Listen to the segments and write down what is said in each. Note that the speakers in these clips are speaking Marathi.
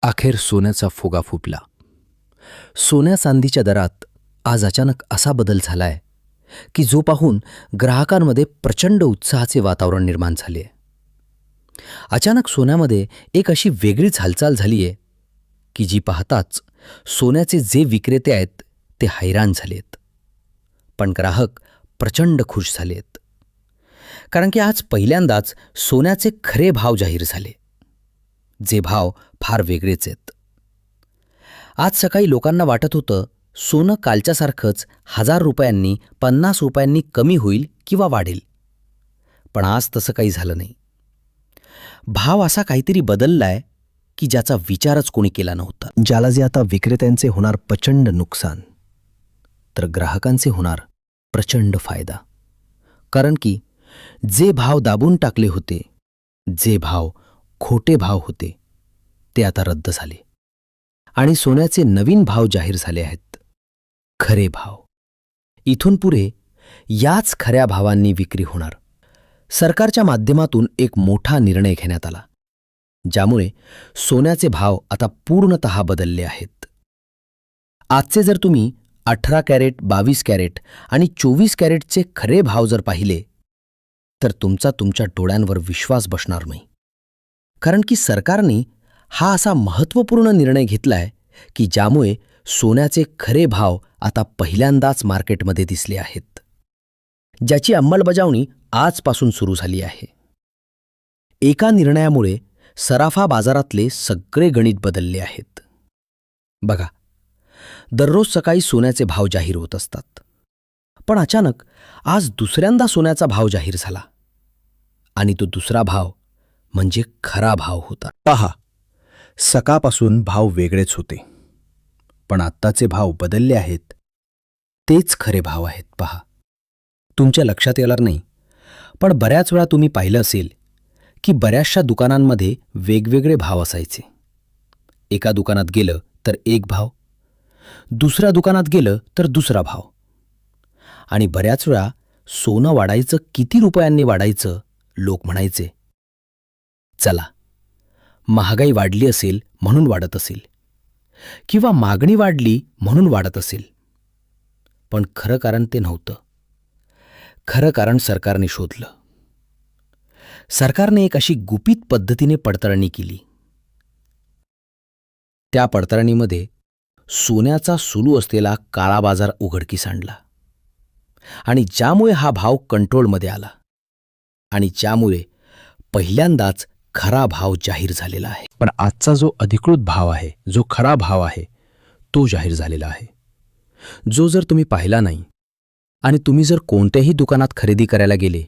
अखेर सोन्याचा फुगा फुटला. सोन्या चांदीच्या दरात आज अचानक असा बदल झालाय की जो पाहून ग्राहकांमध्ये प्रचंड उत्साहाचे वातावरण निर्माण झाले आहे. अचानक सोन्यामध्ये एक अशी वेगळीच हालचाल झाली आहे की जी पाहताच सोन्याचे जे विक्रेते आहेत ते हैराण झालेत, पण ग्राहक प्रचंड खुश झालेत. कारण की आज पहिल्यांदाच सोन्याचे खरे भाव जाहीर झाले, जे भाव फार वेगळेच आहेत. आज सकाळी लोकांना वाटत होतं सोनं कालच्यासारखंच 1000 रुपयांनी 50 रुपयांनी कमी होईल किंवा वाढेल, पण आज तसं काही झालं नाही. भाव असा काहीतरी बदललाय की ज्याचा विचारच कोणी केला नव्हता. ज्याला जे आता विक्रेत्यांचे होणार प्रचंड नुकसान, तर ग्राहकांचे होणार प्रचंड फायदा. कारण की जे भाव दाबून टाकले होते, जे भाव खोटे भाव होते, ते आता रद्द झाले आणि सोन्याचे नवीन भाव जाहीर झाले आहेत, खरे भाव. इथून पुढे याच खऱ्या भावांनी विक्री होणार. सरकारच्या माध्यमातून एक मोठा निर्णय घेण्यात आला, ज्यामुळे सोन्याचे भाव आता पूर्णतः बदलले आहेत. आजचे जर तुम्ही 18 कॅरेट, 22 कॅरेट आणि 24 कॅरेटचे खरे भाव जर पाहिले, तर तुमच्या डोळ्यांवर विश्वास बसणार नाही. कारण की सरकारने हा असा महत्त्वपूर्ण निर्णय घेतलाय की ज्यामुळे सोन्याचे खरे भाव आता पहिल्यांदाच मार्केटमध्ये दिसले आहेत, ज्याची अंमलबजावणी आजपासून सुरू झाली आहे. एका निर्णयामुळे सराफा बाजारातले सगळे गणित बदलले आहेत. बघा, दररोज सकाळी सोन्याचे भाव जाहीर होत असतात, पण अचानक आज दुसऱ्यांदा सोन्याचा भाव जाहीर झाला आणि तो दुसरा भाव म्हणजे खरा भाव होता. पहा, सकाळपासून भाव वेगळेच होते, पण आत्ताचे भाव बदलले आहेत. तेच खरे भाव आहेत. पहा, तुमच्या लक्षात येणार नाही, पण बऱ्याच वेळा तुम्ही पाहिलं असेल की बऱ्याचशा दुकानांमध्ये वेगवेगळे भाव असायचे. एका दुकानात गेलं तर एक भाव, दुसऱ्या दुकानात गेलं तर दुसरा भाव. आणि बऱ्याच वेळा सोनं वाढायचं किती रुपयांनी वाढायचं, लोक म्हणायचे, चला, महागाई वाढली असेल म्हणून वाढत असेल, किंवा मागणी वाढली म्हणून वाढत असेल. पण खरं कारण ते नव्हतं. खरं कारण सरकारने शोधलं. सरकारने एक अशी गुपित पद्धतीने पडताळणी केली. त्या पडताळणीमध्ये सोन्याचा सुरू असलेला काळा बाजार उघडकीस आणला आणि ज्यामुळे हा भाव कंट्रोलमध्ये आला आणि ज्यामुळे पहिल्यांदाच खरा भाव जाहीर झालेला आहे. पण आजचा जो अधिकृत भाव आहे, जो खरा भाव आहे, तो जाहीर झालेला आहे. जो जर तुम्ही पाहिला नाही आणि तुम्ही जर कोणत्याही दुकानात खरेदी करायला गेले,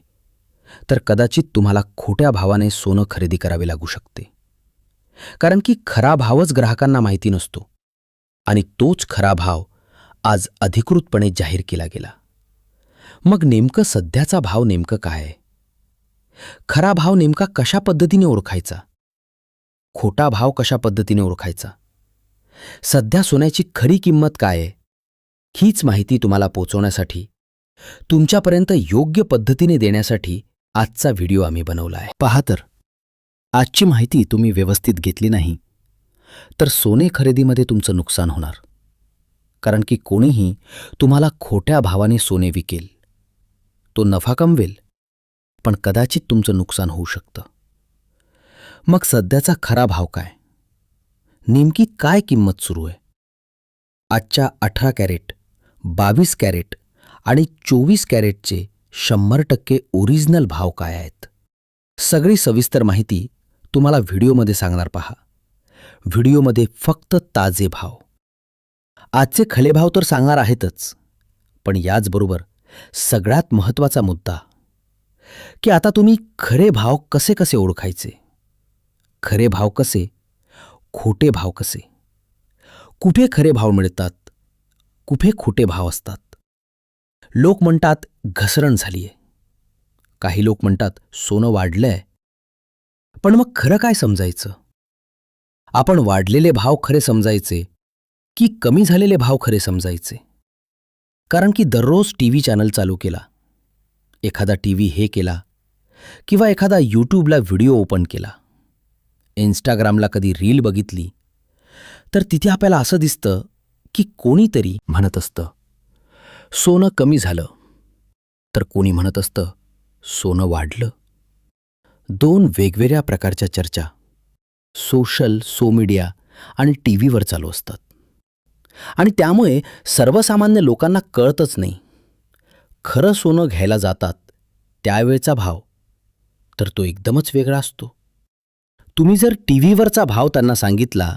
तर कदाचित तुम्हाला खोट्या भावाने सोनं खरेदी करावे लागू शकते. कारण की खरा भावच ग्राहकांना माहिती नसतो आणि तोच खरा भाव आज अधिकृतपणे जाहीर केला गेला. मग नेमकं सध्याचा भाव नेमकं काय आहे? खरा भाव नेमका कशा पद्धतीने ओळखायचा? खोटा भाव कशा पद्धतीने ओळखायचा? सध्या सोन्याची खरी किंमत काय आहे? हीच माहिती तुम्हाला पोचवण्यासाठी, तुमच्यापर्यंत योग्य पद्धतीने देण्यासाठी आजचा व्हिडिओ आम्ही बनवला आहे. पहा, तर आजची माहिती तुम्ही व्यवस्थित घेतली नाही तर सोने खरेदीमध्ये तुमचं नुकसान होणार. कारण की कोणीही तुम्हाला खोट्या भावाने सोने विकेल. तो नफा कमवेल, पण कदाचित तुमचं नुकसान होऊ शकतं. मग सध्याचा खरा भाव काय? नेमकी काय किंमत सुरू आहे? आजच्या 18 कॅरेट, 22 कॅरेट आणि 24 कॅरेटचे 100% ओरिजिनल भाव काय आहेत? सगळी सविस्तर माहिती तुम्हाला व्हिडिओमध्ये सांगणार. पहा, व्हिडिओमध्ये फक्त ताजे भाव. आजचे खरे भाव तर सांगणार आहेतच, पण याचबरोबर सगळ्यात महत्त्वाचा मुद्दा की आता तुम्ही खरे भाव कसे कसे ओळखायचे? खरे भाव कसे, खोटे भाव कसे? कुठे खरे भाव मिळतात, कुठे खोटे भाव असतात? लोक म्हणतात घसरण झालीये, काही लोक म्हणतात सोनं वाढलंय. पण मग खरं काय समजायचं? आपण वाढलेले भाव खरे समजायचे की कमी झालेले भाव खरे समजायचे? कारण की दररोज टीव्ही चॅनल चालू केला, एखादा टीव्ही हे केला, किंवा एखादा यूट्यूबला व्हिडिओ ओपन केला, इंस्टाग्रामला कधी रील बघितली तर तिथे आपल्याला असं दिसतं की कोणीतरी म्हणत असतं सोनं कमी झालं, तर कोणी म्हणत असतं सोनं वाढलं. दोन वेगवेगळ्या प्रकारच्या चर्चा सोशल, मीडिया आणि टीव्हीवर चालू असतात. आणि त्यामुळे सर्वसामान्य लोकांना कळतच नाही खरं सोनं घ्यायला जातात त्यावेळचा भाव तर तो एकदमच वेगळा असतो. तुम्ही जर टीव्हीवरचा भाव त्यांना सांगितला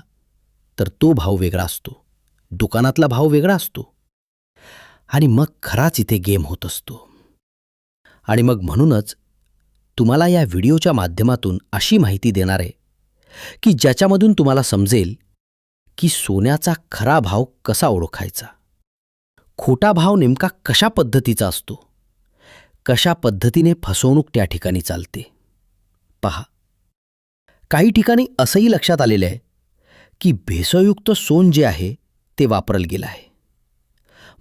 तर तो भाव वेगळा असतो, दुकानातला भाव वेगळा असतो. आणि मग खराच इथे गेम होत असतो. आणि मग म्हणूनच तुम्हाला या व्हिडिओच्या माध्यमातून अशी माहिती देणार आहे की ज्याच्यामधून तुम्हाला समजेल की सोन्याचा खरा भाव कसा ओळखायचा, खोटा भाव नेमका कशा पद्धतीचा असतो, कशा पद्धतीने फसवणूक त्या ठिकाणी चालते. पहा, काही ठिकाणी असंही लक्षात आलेलं आहे की भेसळयुक्त सोन जे आहे ते वापरलं गेलं आहे.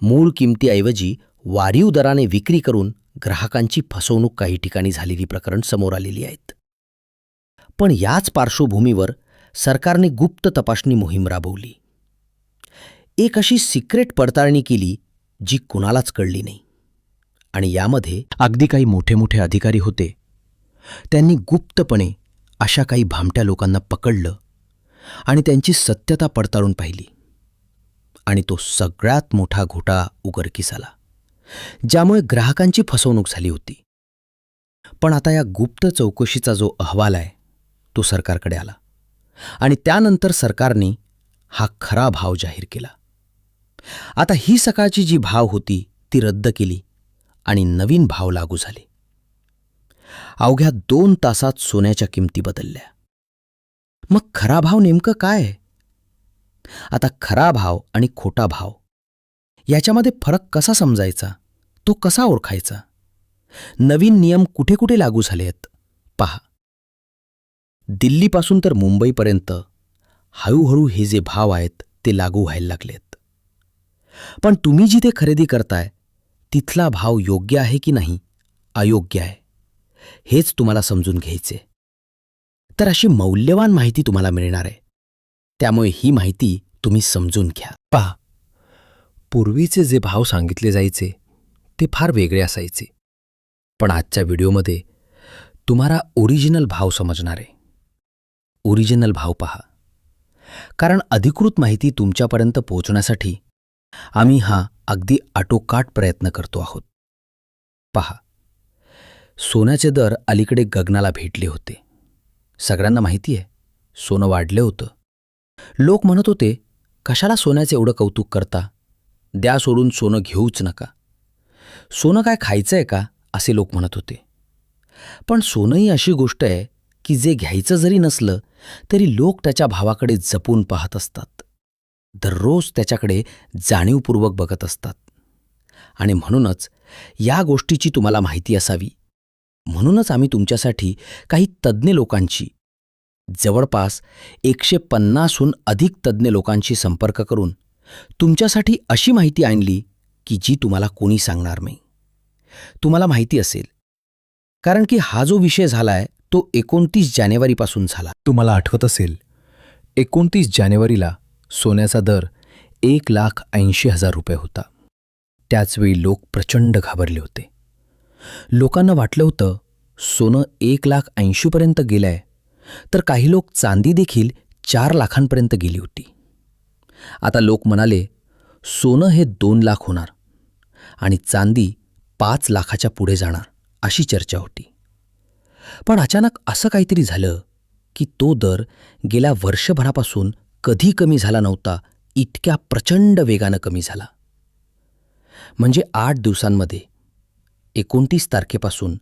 मूळ किमतीऐवजी वाढीव दराने विक्री करून ग्राहकांची फसवणूक काही ठिकाणी झालेली प्रकरण समोर आलेली आहेत. पण याच पार्श्वभूमीवर सरकारने गुप्त तपासणी मोहीम राबवली. एक अशी सिक्रेट पडताळणी केली जी कुणालाच कळली नाही. आणि यामध्ये अगदी काही मोठे मोठे अधिकारी होते. त्यांनी गुप्तपणे अशा काही भामट्या लोकांना पकडलं आणि त्यांची सत्यता पडताळून पाहिली. आणि तो सगळ्यात मोठा घोटाळा उघडकीस आला, ज्यामुळे ग्राहकांची फसवणूक झाली होती. पण आता या गुप्त चौकशीचा जो अहवाल आहे तो सरकारकडे आला आणि त्यानंतर सरकारने हा खरा भाव जाहीर केला. आता ही सकाळची जी भाव होती ती रद्द केली आणि नवीन भाव लागू झाले. अवघ्या 2 तासात सोन्याच्या किमती बदलल्या. मग खरा भाव नेमकं काय आहे? आता खरा भाव आणि खोटा भाव याच्यामध्ये फरक कसा समजायचा, तो कसा ओळखायचा? नवीन नियम कुठे कुठे लागू झाले आहेत पहा. दिल्लीपासून तर मुंबईपर्यंत हळूहळू हे जे भाव आहेत ते लागू व्हायला लागलेत. पण तुम्ही जिथे खरेदी करताय तिथला भाव योग्य आहे की नाही, अयोग्य आहे, हेच तुम्हाला समजून घ्यायचे. तर अशी मौल्यवान माहिती तुम्हाला मिळणार आहे. त्यामुळे ही माहिती तुम्ही समजून घ्या. पहा, पूर्वीचे जे भाव सांगितले जायचे ते फार वेगळे असायचे. पण आजच्या व्हिडिओमध्ये तुम्हाला ओरिजिनल भाव समजणार आहे. ओरिजिनल भाव पहा, कारण अधिकृत माहिती तुमच्यापर्यंत पोहोचण्यासाठी आम्ही हा अगदी आटोकाट प्रयत्न करतो आहोत. पहा, सोन्याचे दर अलीकडे गगनाला भेटले होते. सगळ्यांना माहिती आहे सोनं वाढलं होतं. लोक म्हणत होते कशाला सोन्याचे एवढं कौतुक करता, द्या सोडून, सोनं घेऊच नका. सोनं काय खायचं आहे का, असे लोक म्हणत होते. पण सोनं ही अशी गोष्ट आहे की जे घ्यायचं जरी नसलं तरी लोक त्याच्या भावाकडे जपून पाहत असतात. दररोज त्याच्याकडे जाणीवपूर्वक बघत असतात. आणि म्हणूनच या गोष्टीची तुम्हाला माहिती असावी म्हणूनच आम्ही तुमच्यासाठी काही तज्ज्ञ लोकांची, जवळपास 150हून अधिक तज्ज्ञ लोकांशी संपर्क करून तुमच्यासाठी अशी माहिती आणली की जी तुम्हाला कोणी सांगणार नाही. तुम्हाला माहिती असेल, कारण की हा जो विषय झालाय तो 29 जानेवारीपासून झाला. तुम्हाला आठवत असेल 29 जानेवारीला सोन्याचा दर 1,80,000 रुपये होता. त्याचवेळी लोक प्रचंड घाबरले होते. लोकांना वाटलं होतं सोनं 1,80,000 पर्यंत गेलंय, तर काही लोक चांदी देखील 4 लाखांपर्यंत गेली होती. आता लोक म्हणाले सोनं हे 2 लाख होणार आणि चांदी 5 लाखाच्या पुढे जाणार, अशी चर्चा होती. पण अचानक असं काहीतरी झालं की तो दर गेल्या वर्षभरापासून कधी कमी झाला नव्हता, इतक्या प्रचंड वेगानं कमी झाला. म्हणजे 8 दिवसांमध्ये, 29 तारखेपासून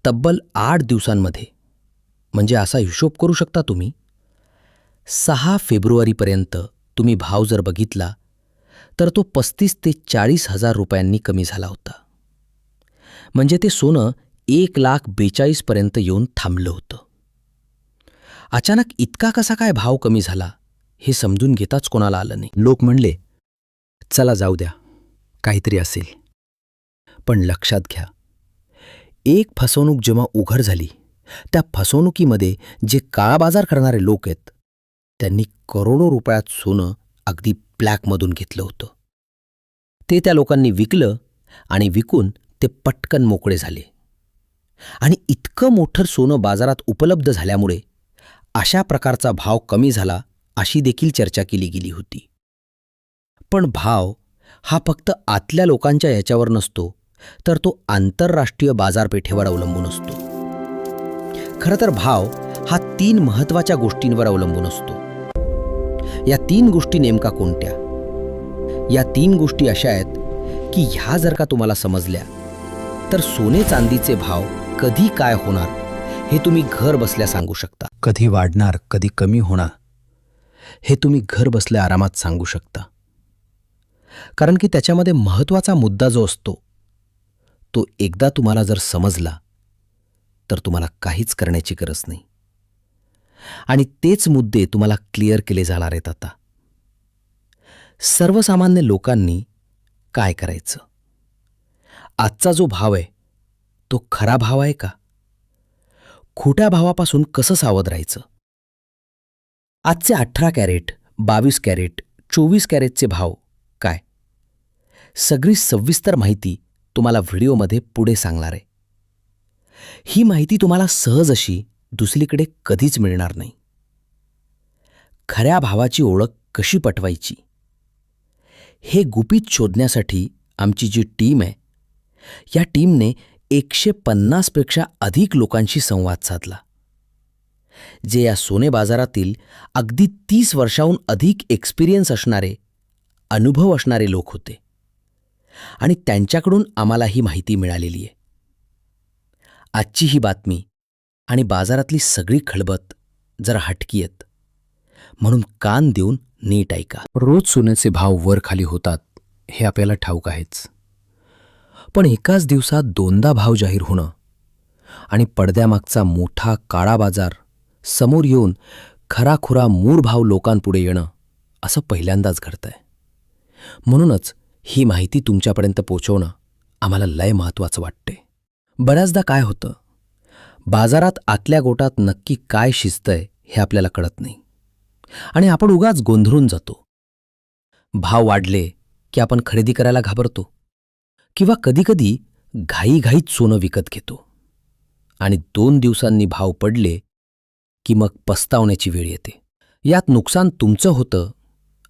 तब्बल 8 दिवसांमध्ये, म्हणजे असा हिशोब करू शकता तुम्ही, 6 फेब्रुवारीपर्यंत तुम्ही भाव जर बघितला तर तो 35 ते 40,000 रुपयांनी कमी झाला होता. म्हणजे ते सोनं 1,42,000 पर्यंत येऊन थांबलं होतं. अचानक इतका कसा काय भाव कमी झाला हे समजून घेताच कोणाला आलं नाही. लोक म्हणले चला जाऊ द्या, काहीतरी असेल. पण लक्षात घ्या, एक फसवणूक जेव्हा उघड झाली, त्या फसवणुकीमध्ये जे काळाबाजार करणारे लोक आहेत त्यांनी करोडो रुपयात सोनं अगदी ब्लॅकमधून घेतलं होतं. ते त्या लोकांनी विकलं आणि विकून ते पटकन मोकळे झाले. आणि इतकं मोठं सोनं बाजारात उपलब्ध झाल्यामुळे अशा प्रकारचा भाव कमी झाला अशी देखील चर्चा केली गेली होती. पण भाव हा फक्त आतल्या लोकांच्या याच्यावर नसतो, तर तो आंतरराष्ट्रीय बाजारपेठेवर अवलंबून असतो. खरं तर भाव हा 3 महत्त्वाच्या गोष्टींवर अवलंबून असतो. या 3 गोष्टी नेमका कोणत्या? या 3 गोष्टी अशा आहेत की ह्या जर का तुम्हाला समजल्या तर सोने चांदीचे भाव कधी काय होणार हे तुम्ही घर बसल्या सांगू शकता. कधी वाढणार, कधी कमी होणार, हे तुम्ही घर बसल्या आरामात सांगू शकता. कारण की त्याच्यामध्ये महत्त्वाचा मुद्दा जो असतो तो एकदा तुम्हाला जर समजला तर तुम्हाला काहीच करण्याची गरज नाही. आणि तेच मुद्दे तुम्हाला क्लिअर केले जाणार आहेत आता. सर्वसामान्य लोकांनी काय करायचं? आजचा जो भाव आहे तो खरा भाव आहे का? खोट्या भावापासून कसं सावध राहायचं? आजचे 18 कॅरेट, 22 कॅरेट, 24 कॅरेटचे भाव काय? सगळी सविस्तर माहिती तुम्हाला व्हिडिओमध्ये पुढे सांगणार आहे. ही माहिती तुम्हाला सहज अशी दुसरीकडे कधीच मिळणार नाही. खऱ्या भावाची ओळख कशी पटवायची हे गुपित शोधण्यासाठी आमची जी टीम आहे, या टीमने 150 पेक्षा अधिक लोकांशी संवाद साधला, जे या सोने बाजारातील अगदी 30 वर्षाहून अधिक एक्सपिरियन्स असणारे, अनुभव असणारे लोक होते. आणि त्यांच्याकडून आम्हाला ही माहिती मिळालेली आहे. आजची ही बातमी आणि बाजारातली सगळी खळबत जरा हटकी आहेत, म्हणून कान देऊन नीट ऐका. रोज सोन्याचे भाव वर खाली होतात हे आपल्याला ठाऊक आहेच. पण एकाच दिवसात 2दा भाव जाहीर होणं आणि पडद्यामागचा मोठा काळा बाजार समोर येऊन खराखुरा मूळ भाव लोकांपुढे येणं असं पहिल्यांदाच घडतंय. म्हणूनच ही माहिती तुमच्यापर्यंत पोचवणं आम्हाला लय महत्त्वाचं वाटते. बऱ्याचदा काय होतं, बाजारात आतल्या गोटात नक्की काय शिजतंय हे आपल्याला कळत नाही आणि आपण उगाच गोंधळून जातो. भाव वाढले की आपण खरेदी करायला घाबरतो किंवा कधीकधी घाईघाईत सोनं विकत घेतो आणि 2 दिवसांनी भाव पडले की मग पस्तावण्याची वेळ येते. यात नुकसान तुमचं होतं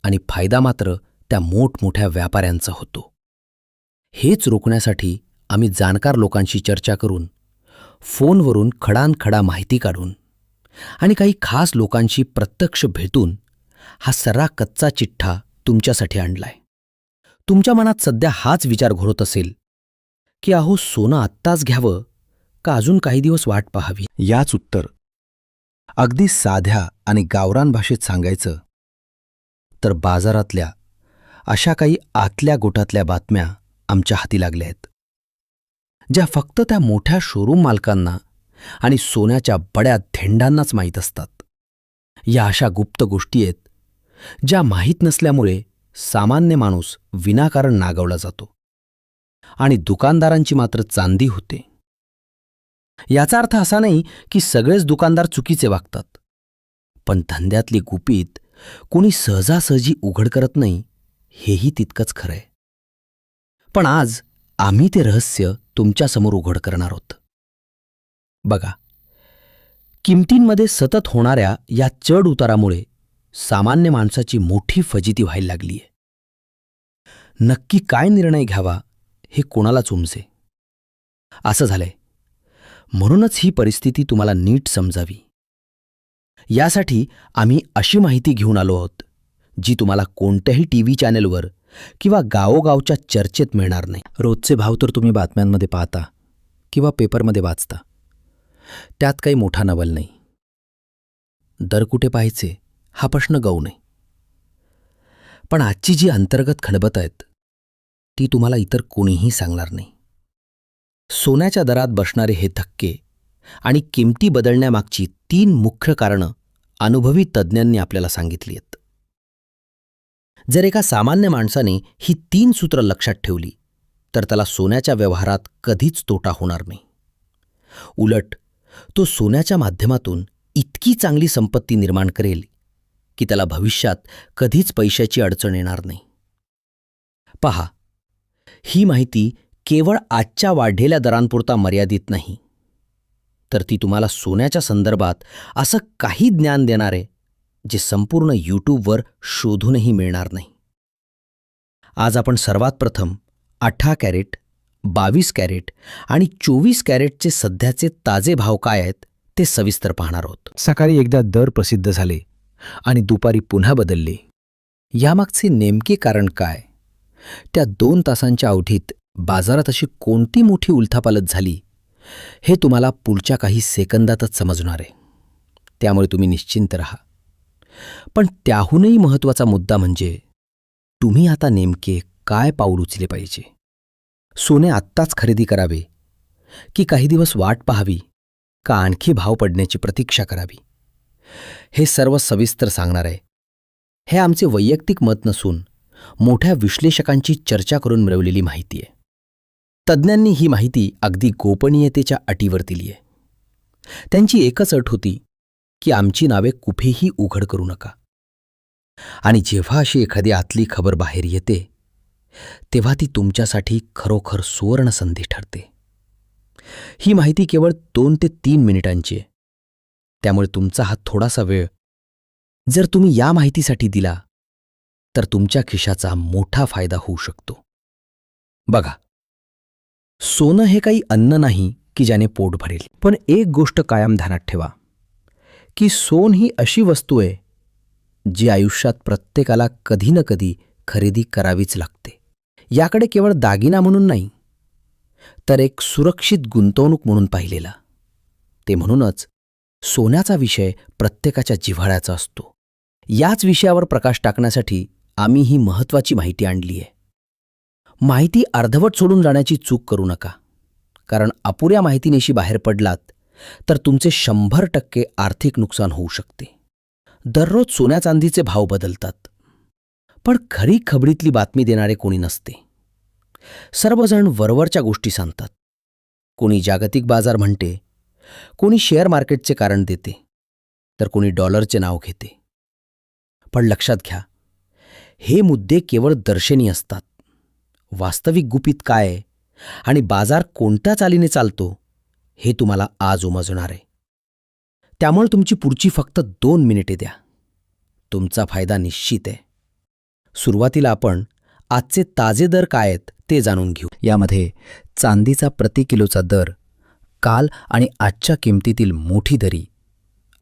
आणि फायदा मात्र त्या मोठमोठ्या व्यापाऱ्यांचा होतो. हेच रोखण्यासाठी आम्ही जाणकार लोकांशी चर्चा करून, फोनवरून खडानखडा माहिती काढून आणि काही खास लोकांशी प्रत्यक्ष भेटून हा सर्रा कच्चा चिठ्ठा तुमच्यासाठी आणलाय. तुमच्या मनात सध्या हाच विचार घोरत असेल की अहो सोनं आत्ताच घ्यावं का अजून काही दिवस वाट पाहावी? याच उत्तर अगदी साध्या आणि गावरान भाषेत सांगायचं तर बाजारातल्या अशा काही आतल्या गोटातल्या बातम्या आमच्या हाती लागल्या आहेत, ज्या फक्त त्या मोठ्या शोरूम मालकांना आणि सोन्याच्या बड्या धेंडांनाच माहीत असतात. या अशा गुप्त गोष्टी आहेत ज्या माहीत नसल्यामुळे सामान्य माणूस विनाकारण नागवला जातो आणि दुकानदारांची मात्र चांदी होते. याचा अर्थ असा नाही की सगळेच दुकानदार चुकीचे वागतात, पण धंद्यातली गुपित कोणी सहजासहजी उघड करत नाही हेही तितकंच खरं आहे. पण आज आम्ही ते रहस्य तुमच्यासमोर उघड करणार आहोत. बघा, किमतींमध्ये सतत होणाऱ्या या चढ उतारामुळे सामान्य माणसाची मोठी फजिती व्हायला लागली आहे. नक्की काय निर्णय घ्यावा हे कोणालाच उमजे असं झालंय. म्हणूनच ही परिस्थिती तुम्हाला नीट समजावी यासाठी आम्ही अशी माहिती घेऊन आलो आहोत जी तुम्हाला कोणत्याही टीव्ही चॅनेलवर किंवा गावोगावच्या चर्चेत मिळणार नाही. रोजचे भाव तर तुम्ही बातम्यांमध्ये पाहता किंवा पेपरमध्ये वाचता, त्यात काही मोठा नवल नाही. दर कुठे पाहायचे हा प्रश्न गौण नाही. पण आजची जी अंतर्गत खळबत आहेत ती तुम्हाला इतर कोणीही सांगणार नाही. सोन्याच्या दरात बसणारे हे धक्के आणि किमती बदलण्यामागची 3 मुख्य कारणं अनुभवी तज्ज्ञांनी आपल्याला सांगितली आहेत. जर एका सामान्य माणसाने ही 3 सूत्र लक्षात ठेवली तर त्याला सोन्याच्या व्यवहारात कधीच तोटा होणार नाही. उलट तो सोन्याच्या माध्यमातून इतकी चांगली संपत्ती निर्माण करेल की त्याला भविष्यात कधीच पैशाची अडचण येणार नाही. पहा, ही माहिती केवळ आजच्या वाढलेल्या दरांपुरता मर्यादित नाही, तर ती तुम्हाला सोन्याच्या संदर्भात असं काही ज्ञान देणार आहे जे संपूर्ण यूट्यूबवर शोधूनही मिळणार नाही. आज आपण सर्वात प्रथम 18 कॅरेट, 22 कॅरेट आणि 24 कॅरेटचे सध्याचे ताजे भाव काय आहेत ते सविस्तर पाहणार आहोत. सकाळी एकदा दर प्रसिद्ध झाले आणि दुपारी पुन्हा बदलले. यामागचे नेमके कारण काय? त्या 2 तासांच्या अवधीत बाजारात अशी कोणती मोठी उलथापालथ झाली हे तुम्हाला पुढच्या काही सेकंदातच समजणार आहे. त्यामुळे तुम्ही निश्चिंत राहा. पण त्याहूनही महत्त्वाचा मुद्दा म्हणजे तुम्ही आता नेमके काय पाऊल उचलले पाहिजे. सोने आत्ताच खरेदी करावे की काही दिवस वाट पाहावी का आणखी भाव पडण्याची प्रतीक्षा करावी, हे सर्व सविस्तर सांगणार आहे. हे आमचे वैयक्तिक मत नसून मोठ्या विश्लेषकांची चर्चा करून मिळवलेली माहिती आहे. तज्ज्ञांनी ही माहिती अगदी गोपनीयतेच्या अटीवर दिली आहे. त्यांची एकच अट होती की आमची नावे कुठेही उघड करू नका. आणि जेव्हा अशी एखादी आतली खबर बाहेर येते तेव्हा ती तुमच्यासाठी खरोखर सुवर्ण संधी ठरते. ही माहिती केवळ 2 ते 3 मिनिटांची आहे. त्यामुळे तुमचा हा थोडासा वेळ जर तुम्ही या माहितीसाठी दिला तर तुमच्या खिशाचा मोठा फायदा होऊ शकतो. बघा, सोनं हे काही अन्न नाही की ज्याने पोट भरेल. पण एक गोष्ट कायम ध्यानात ठेवा की सोन ही अशी वस्तू आहे जी आयुष्यात प्रत्येकाला कधी ना कधी खरेदी करावीच लागते. याकडे केवळ दागिना म्हणून नाही, तर एक सुरक्षित गुंतवणूक म्हणून पाहिलेला. ते म्हणूनच सोन्याचा विषय प्रत्येकाच्या जिव्हाळ्याचा असतो. याच विषयावर प्रकाश टाकण्यासाठी आम्ही ही महत्त्वाची माहिती आणली आहे. माहिती अर्धवट सोडून जाण्याची चूक करू नका, कारण अपुऱ्या माहितीनिशी बाहेर पडलात तर तुमचे 100% आर्थिक नुकसान होऊ शकते. दररोज सोन्या चांदीचे भाव बदलतात, पण खरी खबरीतली बातमी देणारे कोणी नसते. सर्वजण वरवरच्या गोष्टी सांगतात. कोणी जागतिक बाजार म्हणते, कोणी शेअर मार्केटचे कारण देते, तर कोणी डॉलरचे नाव घेते. पण लक्षात घ्या, हे मुद्दे केवळ दर्शनी असतात. वास्तविक गुपित काय आहे आणि बाजार कोणत्या चालीने चालतो हे तुम्हाला आज उमजणार आहे. त्यामुळे तुमची पुढची फक्त 2 मिनिटे द्या. तुमचा फायदा निश्चित आहे. सुरुवातीला आपण आजचे ताजे दर काय आहेत ते जाणून घेऊ. यामध्ये चांदीचा प्रति किलोचा दर, काल आणि आजच्या किमतीतील मोठी दरी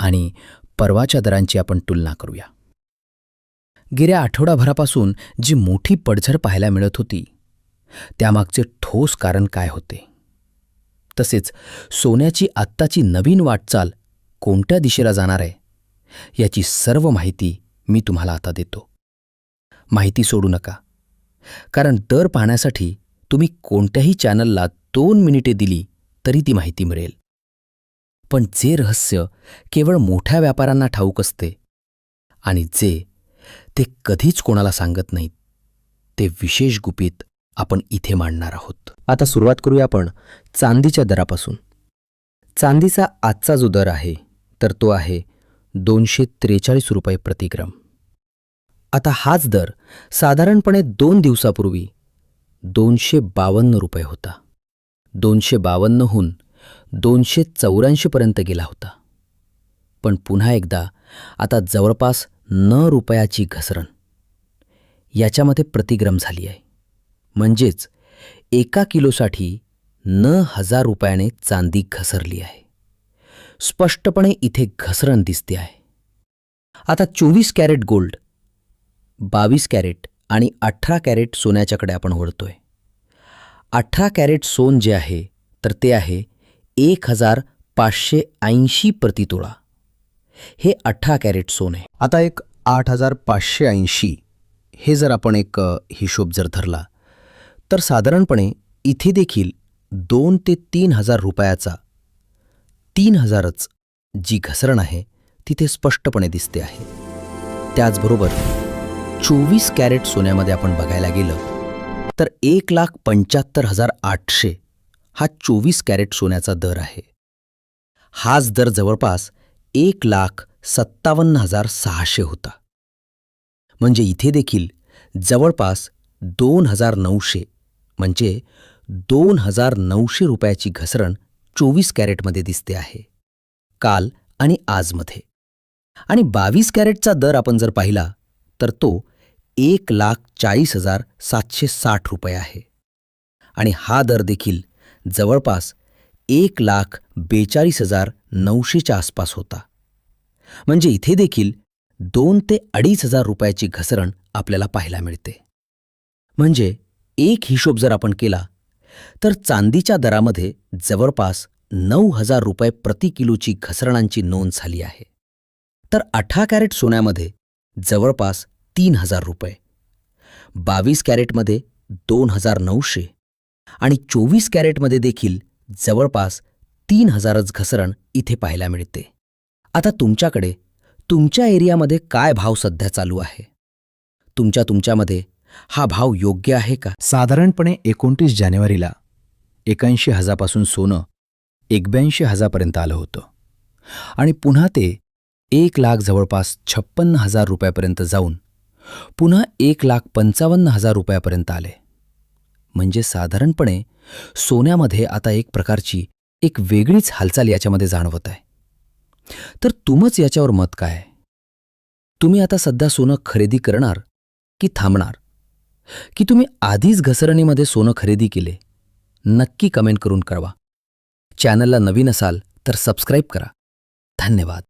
आणि परवाच्या दरांची आपण तुलना करूया. गेल्या आठवडाभरापासून जी मोठी पडझड पाहायला मिळत होती त्यामागचे ठोस कारण काय होते, तसेच सोन्याची आत्ताची नवीन वाटचाल कोणत्या दिशेला जाणार आहे याची सर्व माहिती मी तुम्हाला आता देतो. माहिती सोडू नका, कारण दर पाहण्यासाठी तुम्ही कोणत्याही चॅनलला 2 मिनिटे दिली तरी ती माहिती मिळेल. पण जे रहस्य केवळ मोठ्या व्यापाऱ्यांना ठाऊक असते आणि जे ते कधीच कोणाला सांगत नाहीत, ते विशेष गुपित आपण इथे मांडणार आहोत. आता सुरुवात करूया आपण चांदीच्या दरापासून. चांदीचा आजचा जो दर आहे तर तो आहे 243 रुपये प्रति ग्रॅम. आता हाच दर साधारणपणे 2 दिवसापूर्वी 252 रुपये होता. 252हून 284 पर्यंत गेला होता. पण पुन्हा एकदा आता जवळपास 9 रुपयाची घसरण याच्यामध्ये प्रतिग्रॅम झाली आहे. म्हणजेच 1 किलोसाठी 9,000 रुपयाने चांदी घसरली आहे. स्पष्टपणे इथे घसरण दिसते आहे. आता 24 कॅरेट गोल्ड, 22 कॅरेट आणि 18 कॅरेट सोन्याच्याकडे आपण वळतोय. 18 कॅरेट सोन जे आहे तर ते आहे 1,580 प्रति तोळा. हे 18 कॅरेट सोन आहे. आता एक 8,580 हे जर आपण एक हिशोब जर धरला तर साधारणपणे इथे देखील 2 ते 3,000 रुपयाचा 3,000च जी घसरण आहे तिथे स्पष्टपणे दिसते आहे. त्याचबरोबर 24 कॅरेट सोन्यामध्ये आपण बघायला गेलं तर 1,75,800 हा 24 कॅरेट सोन्याचा दर आहे. हाच दर जवळपास 1,57,600 होता. म्हणजे इथे देखील जवळपास 2,900 म्हणजे 2,900 रुपयाची घसरण 24 कॅरेटमध्ये दिसते आहे, काल आणि आजमध्ये. आणि 22 कॅरेटचा दर आपण जर पाहिला तर तो 1,40,760 रुपये आहे. आणि हा दर देखील जवळपास 1,42,900च्या आसपास होता. म्हणजे इथे देखील 2 ते 2,500 रुपयाची घसरण आपल्याला पाहायला मिळते. म्हणजे एक हिशोब जर आपण केला तर चांदीच्या दरामध्ये जवळपास 9,000 रुपये प्रति किलोची घसरणांची नोंद झाली आहे. तर 18 कॅरेट सोन्यामध्ये जवळपास 3,000 रुपये, 22 कॅरेटमध्ये 2,900 आणि 24 कॅरेटमध्ये देखील जवळपास 3,000च घसरण इथे पाहायला मिळते. आता तुमच्याकडे तुमच्या एरियामध्ये काय भाव सध्या चालू आहे? तुमच्यामध्ये हा भाव योग्य आहे का? साधारणपणे 29 जानेवारीला 81,000 पासून सोनं 82,000 पर्यंत आलं होतं आणि पुन्हा ते 1,00,000 जवळपास 56,000 रुपयापर्यंत जाऊन पुन्हा 1,55,000 रुपयापर्यंत आले. म्हणजे साधारणपणे सोन्यामध्ये आता एक प्रकारची एक वेगळीच हालचाल याच्यामध्ये जाणवत आहे. तर तुमचं याच्यावर मत काय आहे? तुम्ही आता सध्या सोनं खरेदी करणार की थांबणार? की तुम्ही आधीच घसरणीमध्ये सोनं खरेदी केले? नक्की कमेंट करून कळवा. चॅनलला नवीन असाल तर सबस्क्राईब करा. धन्यवाद.